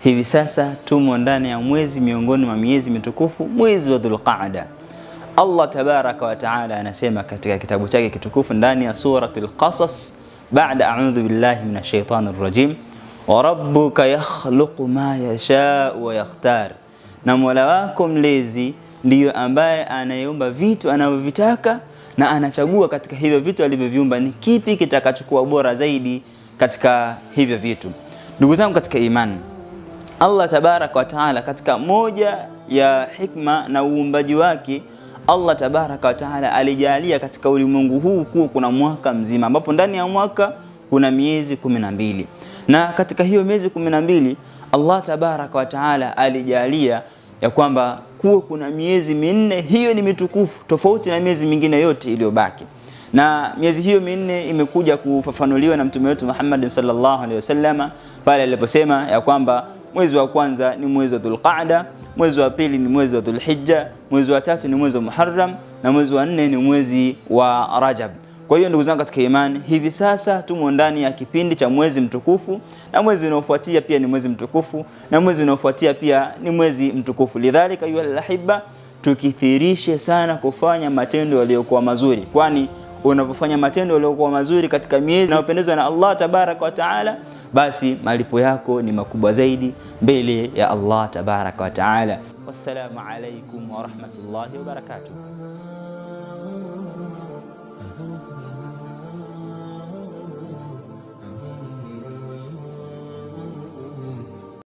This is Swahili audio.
Hivi sasa tumo ndani ya mwezi miongoni mwa miezi mitukufu, mwezi wa Dhulqaada. Allah tabaraka wa taala anasema katika kitabu chake kitukufu ndani ya suratul Qasas, baada a'udhu billahi minash shaitanir rajim, wa rabbuka yakhluqu ma yasha wa yakhtar, na Mola wako mlezi ndiyo ambaye anayeumba vitu anavyovitaka na anachagua katika hivyo vitu alivyoviumba ni kipi kitakachokuwa bora zaidi katika hivyo vitu. Ndugu zangu katika imani, Allah tabaraka wa taala katika moja ya hikma na uumbaji wake, Allah tabaraka wa taala alijalia katika ulimwengu huu kuwa kuna mwaka mzima, ambapo ndani ya mwaka kuna miezi 12, na katika hiyo miezi 12 Allah tabaraka wa taala alijalia ya kwamba kuwa kuna miezi minne, hiyo ni mitukufu tofauti na miezi mingine yote iliyobaki. Na miezi hiyo minne imekuja kufafanuliwa na mtume wetu Muhammad sallallahu alaihi wasallam pale aliposema ya kwamba mwezi wa kwanza ni mwezi wa Dhulqaada, mwezi wa pili ni mwezi wa Dhulhijja, mwezi wa tatu ni mwezi wa Muharram, na mwezi wa nne ni mwezi wa Rajab. Kwa hiyo ndugu zangu katika imani, hivi sasa tumo ndani ya kipindi cha mwezi mtukufu, na mwezi unaofuatia pia ni mwezi mtukufu, na mwezi unaofuatia pia ni mwezi mtukufu. Lidhalika ayuhal ahibba, tukithirishe sana kufanya matendo yaliyokuwa mazuri, kwani unapofanya matendo yaliyokuwa mazuri katika miezi inayopendezwa na Allah tabaraka wa taala, basi malipo yako ni makubwa zaidi mbele ya Allah tabaraka wa taala. Wassalamu alaikum wa rahmatullahi wa barakatuh.